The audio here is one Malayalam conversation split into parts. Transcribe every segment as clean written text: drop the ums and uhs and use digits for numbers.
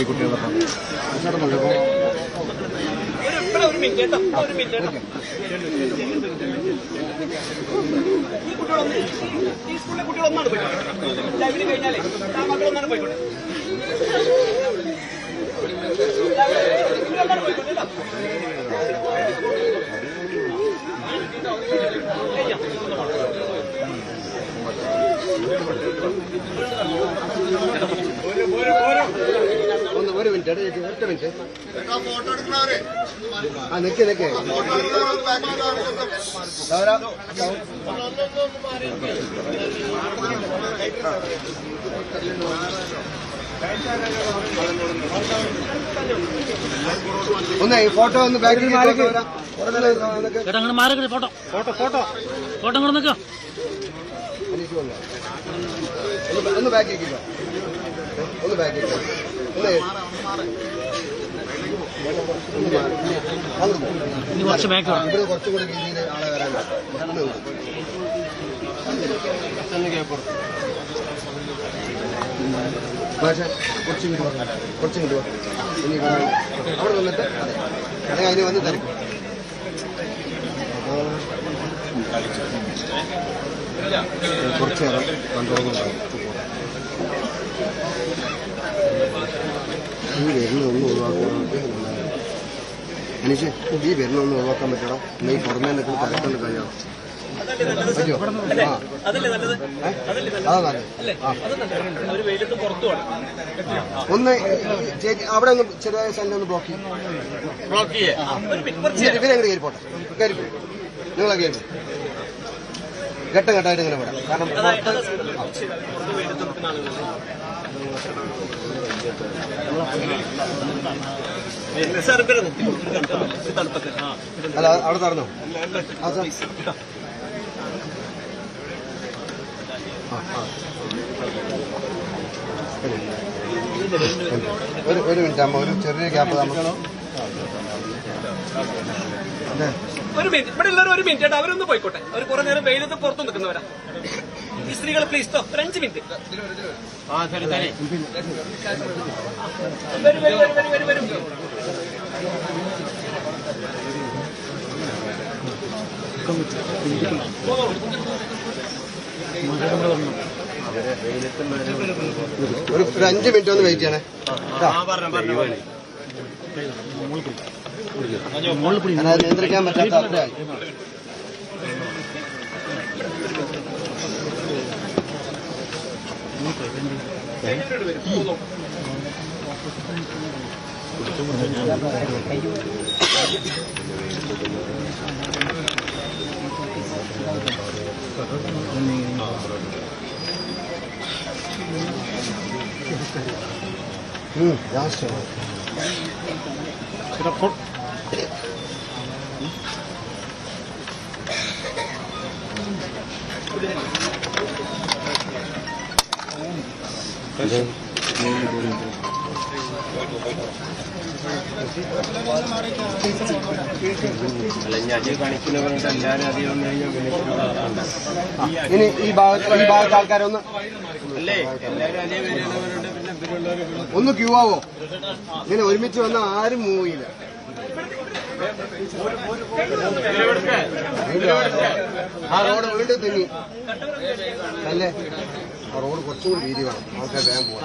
കുട്ടികളൊപ്പം ഒരു മിനിറ്റ് ഈ സ്കൂളിലെ കുട്ടികളൊന്നാണ് പോയിക്കോട്ടെ. ലൈവിന് കഴിഞ്ഞാലേ മക്കളൊന്നാണ് പോയിക്കോട്ടെ. ഒരു മിനിറ്റ് ഒറ്റ മിനിറ്റ് നിക്ക് ഒന്ന് ഈ ഫോട്ടോ ഒന്ന് ബാക്കിൽ ഫോട്ടോ ഫോട്ടോ ഫോട്ടോ ഫോട്ടോ ഇങ്ങോട്ട് നിൽക്കാം. ഒന്ന് ബാക്കിക്കോ ഒന്ന് ബാക്കിക്കോ കുറച്ചും കൂടി രീതിയിൽ ആളെ വരാനുണ്ട്. പക്ഷേ കുറച്ചും കിട്ടുക ഇനി അവിടെ വന്നിട്ട് അതെ അതിന് വന്ന് തരും. കുറച്ച് നേരം കണ്ടോളുന്നുണ്ടാവും. ഈ വരുന്നൊന്നും ഒഴിവാക്കാൻ എനിക്ക് ഈ വരുന്നൊന്നും ഒഴിവാക്കാൻ പറ്റണം. ഈ പുറമേ നിൽക്കുന്ന തിരക്കൊണ്ട് കഴിയണം. പറ്റുമോ? ഒന്ന് ചേച്ചി അവിടെ ഒന്ന് ചെറിയ സ്ഥലം ഒന്ന് ബ്ലോക്ക് ചെയ്യും. ഇവരെങ്ങനെ കയറി പോട്ടെ. കയറിപ്പോ നിങ്ങളെ കയറി ഘട്ടം ഘട്ടമായിട്ട് ഇങ്ങനെ വിടാം. കാരണം അല്ല അവിടെ തറന്നോ ഒരു മിനിറ്റ് അമ്മ ഒരു ചെറിയ ഗ്യാപ്പ് ഒരു മിനിറ്റ് ഇവിടെ ഉള്ളവർ ഒരു മിനിറ്റ് ആയിട്ട് അവരൊന്ന് പോയിക്കോട്ടെ. അവർ കുറെ നേരം വെയിലത്ത് പുറത്തു നിൽക്കുന്നവരാ. ഈ സ്ത്രീകൾ പ്ലീസ് ഒരു 5 മിനിറ്റ് വരും. ഒരു 5 മിനിറ്റ് ഒന്ന് വെയിറ്റ് ചെയ്യണേ. നിയന്ത്രിക്കാൻ പറ്റാത്ത അത്രയായി. ഇനി ഈ ഭാഗത്ത് ആൾക്കാരൊന്ന് ഒന്ന് ക്യൂ ആവോ? ഇങ്ങനെ ഒരുമിച്ച് വന്ന ആരും മൂവ് ചെയ്യില്ല. ആ റോഡ് വീണ്ടും തെന്നി അല്ലേ? ആ റോഡ് കുറച്ചും കൂടി വീതി വേണം. ആൾക്കാർ വേഗം പോകാം.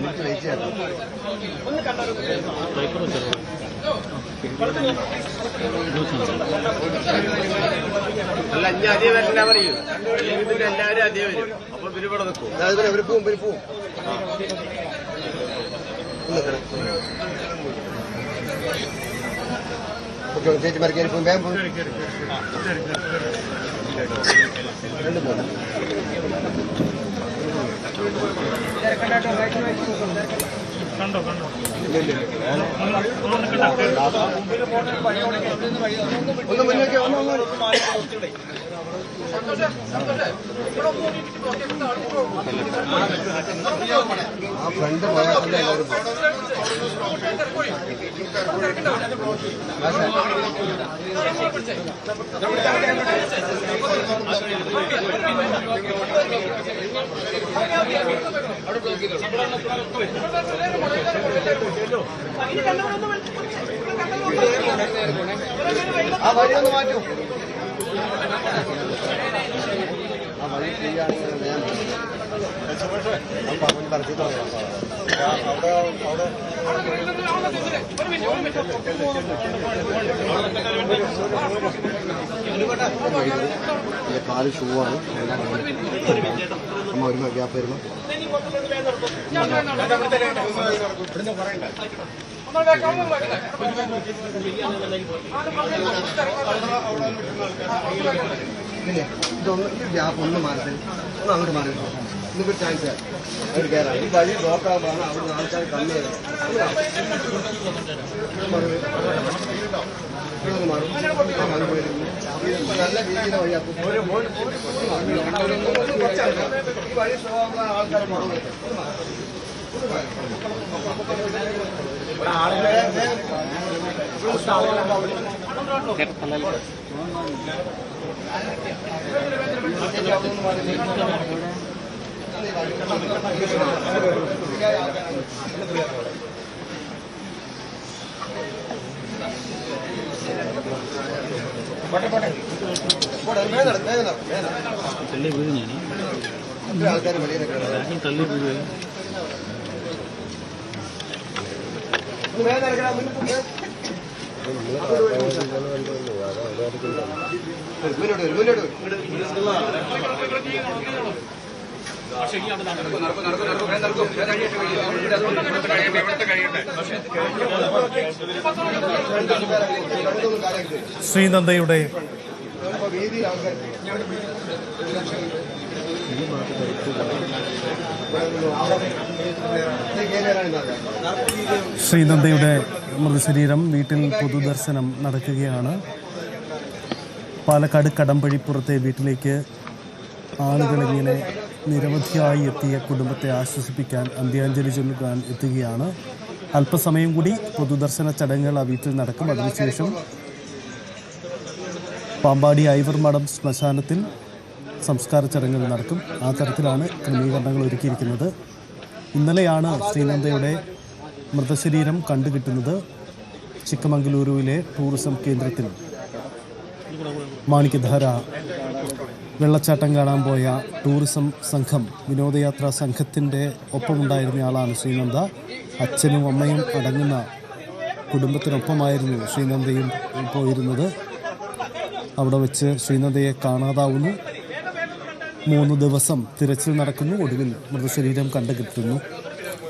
മിനിറ്റ് വെയിറ്റ് ചെയ്യാം. അല്ല ഇനി അതേ വരില്ല പറയൂ. എല്ലാവരും അതേ വരും. അപ്പൊ ഇവരിവിടെ നിൽക്കും. ഇവര് പോവും. ചേച്ചിമാർ കയറി പോകും. വേഗം പോകും. ഒന്ന് മുന്നേക്ക് ആ ഫ്രണ്ട് പോയാൽ തന്നെ എല്ലാവരും ആ വഴി ഒന്ന് മാറ്റൂ. ആ വഴി ഫ്രീ ആണെങ്കിൽ ഞാൻ പറിച്ചിട്ട് കാല് ഷൂ ആണ്. അമ്മ ഒരു ഗ്യാപ്പ് വരുന്നു. പിന്നെ ഇതൊന്ന് ഈ ഗ്യാപ്പ് ഒന്ന് മാറി ഒന്ന് അങ്ങോട്ട് മാറി ഇന്നിപ്പോൾ ചാൻസ് അവർ കയറാം. ഈ വഴി ബ്ലോക്ക് ആകുമ്പോഴാണ് അവിടുന്ന് ആൾക്കാർ കമ്മി ചെയ്തത്. നല്ല രീതിയിലെ വഴിയാക്കും. ഈ വഴി സ്ലോ ആകുമ്പോൾ ആൾക്കാർ ആൾക്കാർ വെളിയിൽ ശ്രീനന്ദയുടെ മൃതശരീരം വീട്ടിൽ പൊതുദർശനം നടക്കുകയാണ്. പാലക്കാട് കടമ്പഴിപ്പുറത്തെ വീട്ടിലേക്ക് ആളുകളിങ്ങനെ നിരവധിയായി എത്തിയ കുടുംബത്തെ ആശ്വസിപ്പിക്കാൻ അന്ത്യാഞ്ജലി ചൊല്ലുവാൻ എത്തുകയാണ്. അല്പസമയം കൂടി പൊതുദർശന ചടങ്ങുകൾ ആ വീട്ടിൽ നടക്കും. അതിനുശേഷം പാമ്പാടി ഐവർമഠം ശ്മശാനത്തിൽ സംസ്കാര ചടങ്ങുകൾ നടക്കും. ആ തരത്തിലാണ് ക്രമീകരണങ്ങൾ ഒരുക്കിയിരിക്കുന്നത്. ഇന്നലെയാണ് ശ്രീനന്ദയുടെ മൃതശരീരം കണ്ടുകിട്ടുന്നത്. ചിക്കമംഗലൂരുവിലെ ടൂറിസം കേന്ദ്രത്തിൽ മാണിക്യധാര വെള്ളച്ചാട്ടം കാണാൻ പോയ ടൂറിസം സംഘം, വിനോദയാത്രാ സംഘത്തിൻ്റെ ഒപ്പമുണ്ടായിരുന്നയാളാണ് ശ്രീനന്ദ. അച്ഛനും അമ്മയും അടങ്ങുന്ന കുടുംബത്തിനൊപ്പമായിരുന്നു ശ്രീനന്ദയും പോയിരുന്നത്. അവിടെ വെച്ച് ശ്രീനന്ദയെ കാണാതാവുന്നു. 3 ദിവസം തിരച്ചിൽ നടക്കുന്നു. ഒടുവിൽ മൃതശരീരം കണ്ടുകിട്ടുന്നു.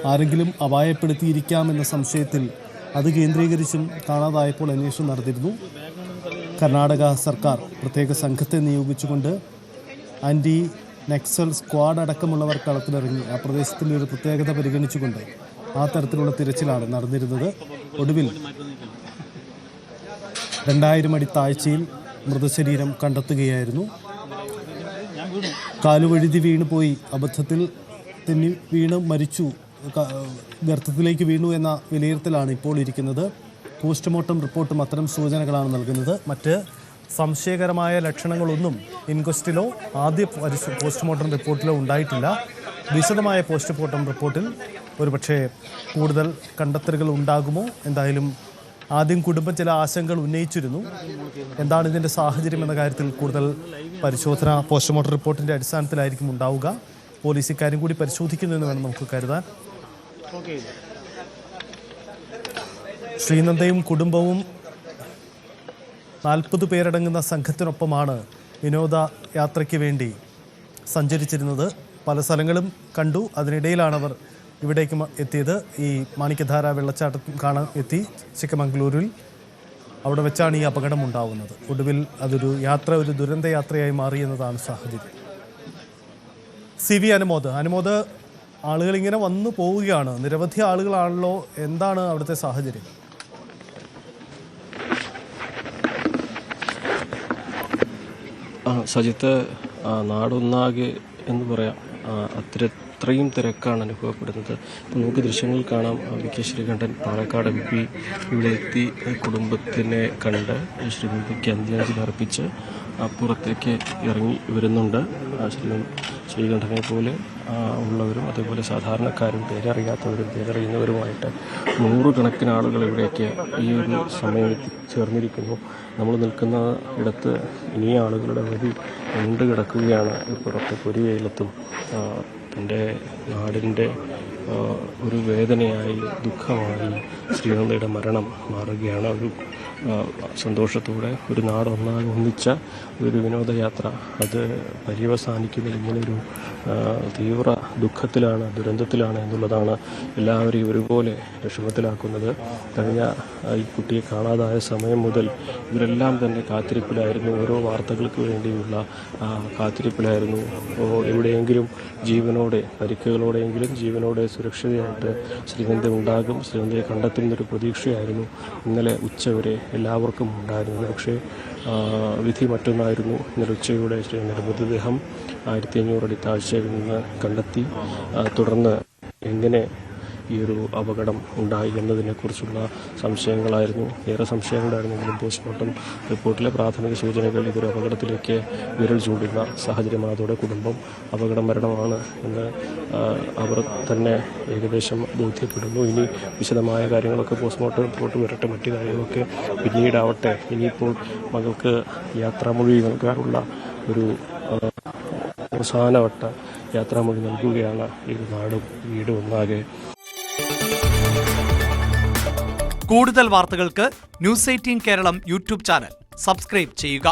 ആരെങ്കിലും അപായപ്പെടുത്തിയിരിക്കാമെന്ന സംശയത്തിൽ അത് കേന്ദ്രീകരിച്ചും കാണാതായപ്പോൾ അന്വേഷണം നടത്തിയിരുന്നു. കർണാടക സർക്കാർ പ്രത്യേക സംഘത്തെ നിയോഗിച്ചുകൊണ്ട് ആൻറ്റി നക്സൽ സ്ക്വാഡ് അടക്കമുള്ളവർ കളത്തിലിറങ്ങി ആ പ്രദേശത്തിൻ്റെ ഒരു പ്രത്യേകത പരിഗണിച്ചുകൊണ്ട് ആ തരത്തിലുള്ള തിരച്ചിലാണ് നടന്നിരുന്നത്. ഒടുവിൽ 2000 അടി താഴ്ചയിൽ മൃതശരീരം കണ്ടെത്തുകയായിരുന്നു. കാലുവഴുതി വീണു പോയി, അബദ്ധത്തിൽ തെന്നി വീണ് മരിച്ചു, ഗർത്തത്തിലേക്ക് വീണു എന്ന വിലയിരുത്തലാണ് ഇപ്പോൾ ഇരിക്കുന്നത്. പോസ്റ്റ്മോർട്ടം റിപ്പോർട്ടും അത്തരം സൂചനകളാണ് നൽകുന്നത്. മറ്റ് സംശയകരമായ ലക്ഷണങ്ങളൊന്നും ഇൻക്വസ്റ്റിലോ ആദ്യ പോസ്റ്റ്മോർട്ടം റിപ്പോർട്ടിലോ ഉണ്ടായിട്ടില്ല. വിശദമായ പോസ്റ്റ്മോർട്ടം റിപ്പോർട്ടിൽ ഒരുപക്ഷെ കൂടുതൽ കണ്ടെത്തലുകൾ ഉണ്ടാകുമോ? എന്തായാലും ആദ്യം കുടുംബം ചില ആശങ്കകൾ ഉന്നയിച്ചിരുന്നു. എന്താണ് ഇതിൻ്റെ സാഹചര്യം എന്ന കാര്യത്തിൽ കൂടുതൽ പരിശോധന പോസ്റ്റ്മോർട്ടം റിപ്പോർട്ടിൻ്റെ അടിസ്ഥാനത്തിലായിരിക്കും ഉണ്ടാവുക. പോലീസ് ഇക്കാര്യം കൂടി പരിശോധിക്കുന്നു എന്ന് വേണം നമുക്ക് കരുതാൻ. ശ്രീനന്ദയും കുടുംബവും 40 പേരടങ്ങുന്ന സംഘത്തിനൊപ്പമാണ് വിനോദയാത്രയ്ക്ക് വേണ്ടി സഞ്ചരിച്ചിരുന്നത്. പല സ്ഥലങ്ങളും കണ്ടു. അതിനിടയിലാണ് അവർ ഇവിടേക്ക് എത്തിയത്. ഈ മാണിക്യധാര വെള്ളച്ചാട്ടം കാണാൻ എത്തി ചിക്കമംഗളൂരിൽ. അവിടെ വെച്ചാണ് ഈ അപകടം ഉണ്ടാവുന്നത്. ഒടുവിൽ അതൊരു ദുരന്ത യാത്രയായി മാറിയെന്നതാണ് സാഹചര്യം. CV അനുമോദ്, ആളുകൾ ഇങ്ങനെ വന്നു പോവുകയാണ്. നിരവധി ആളുകളാണല്ലോ. എന്താണ് അവിടുത്തെ സാഹചര്യം? സജിത്ത്, നാടൊന്നാകെ എന്ന് പറയാം, അത്രയും തിരക്കാണ് അനുഭവപ്പെടുന്നത്. ഇപ്പോൾ നമുക്ക് ദൃശ്യങ്ങളിൽ കാണാം, വി.കെ. ശ്രീകണ്ഠൻ പാലക്കാട് MP ഇവിടെ എത്തി കുടുംബത്തിനെ കണ്ട് ശ്രീകണ്ഠയ്ക്ക് അന്ത്യാഞ്ജലി അർപ്പിച്ച് പുറത്തേക്ക് ഇറങ്ങി വരുന്നുണ്ട്. ശ്രീകണ്ഠനെ പോലെ ഉള്ളവരും അതേപോലെ സാധാരണക്കാരും പേരറിയാത്തവരും പേരറിയുന്നവരുമായിട്ട് നൂറുകണക്കിന് ആളുകൾ ഇവിടേക്ക് ഈ ഒരു സമയം ചേർന്നിരിക്കുന്നു. നമ്മൾ നിൽക്കുന്ന ഇടത്ത് ഇനിയും ആളുകളുടെ വരി നീണ്ടു കിടക്കുകയാണ്. പുറത്ത് പൊരിവെയിലത്തും തൻ്റെ നാടിൻ്റെ ഒരു വേദനയായി ദുഃഖമായി ശ്രീനന്ദയുടെ മരണം മാറുകയാണ്. ഒരു സന്തോഷത്തോടെ ഒരു നാടൊന്നാകെ ഒന്നിച്ച ഒരു വിനോദയാത്ര അത് പര്യവസാനിക്കുന്നത് ഇങ്ങനൊരു തീവ്ര ദുഃഖത്തിലാണ്, ദുരന്തത്തിലാണ് എന്നുള്ളതാണ് എല്ലാവരെയും ഒരുപോലെ വിഷമത്തിലാക്കുന്നത്. കഴിഞ്ഞ ഈ കുട്ടിയെ കാണാതായ സമയം മുതൽ ഇവരെല്ലാം തന്നെ കാത്തിരിപ്പിലായിരുന്നു. ഓരോ വാർത്തകൾക്ക് വേണ്ടിയുള്ള കാത്തിരിപ്പിലായിരുന്നു. എവിടെയെങ്കിലും ജീവനോടെ, പരിക്കുകളോടെയെങ്കിലും ജീവനോടെ സുരക്ഷിതയായിട്ട് ശ്രീനന്ദ ഉണ്ടാകും, ശ്രീനന്ദയെ കണ്ടെത്തുന്നൊരു പ്രതീക്ഷയായിരുന്നു ഇന്നലെ ഉച്ചവരെ എല്ലാവർക്കും ഉണ്ടായിരുന്നത്. പക്ഷേ വിധി മറ്റൊന്നായിരുന്നു. ഇന്നലെ ഉച്ചയോടെ ശ്രീനന്ദയുടെ മൃതദേഹം 1500 അടി താഴ്ചയിൽ നിന്ന് കണ്ടെത്തി. തുടർന്ന് എങ്ങനെ ഈ ഒരു അപകടം ഉണ്ടായി എന്നതിനെക്കുറിച്ചുള്ള സംശയങ്ങളായിരുന്നു, ഏറെ സംശയങ്ങളായിരുന്നെങ്കിലും പോസ്റ്റ്മോർട്ടം റിപ്പോർട്ടിലെ പ്രാഥമിക സൂചനകൾ ഇതൊരു അപകടത്തിലേക്ക് വിരൽ ചൂണ്ടുന്ന സാഹചര്യമാണ്. അതോടെ കുടുംബം അപകട മരണമാണ് എന്ന് അവർ തന്നെ ഏകദേശം ബോധ്യപ്പെടുന്നു. ഇനി വിശദമായ കാര്യങ്ങളൊക്കെ പോസ്റ്റ്മോർട്ടം റിപ്പോർട്ട് വരട്ടെ, മറ്റു കാര്യങ്ങളൊക്കെ പിന്നീടാവട്ടെ. ഇനിയിപ്പോൾ മകൾക്ക് യാത്രാമൊഴി നൽകാനുള്ള ഒരു അവസാനവട്ട യാത്രാമൊഴി നൽകുകയാണ് ഈ നാടും വീടും ഒന്നാകെ. കൂടുതൽ വാർത്തകൾക്ക് news 18 Keralam YouTube channel subscribe ചെയ്യുക.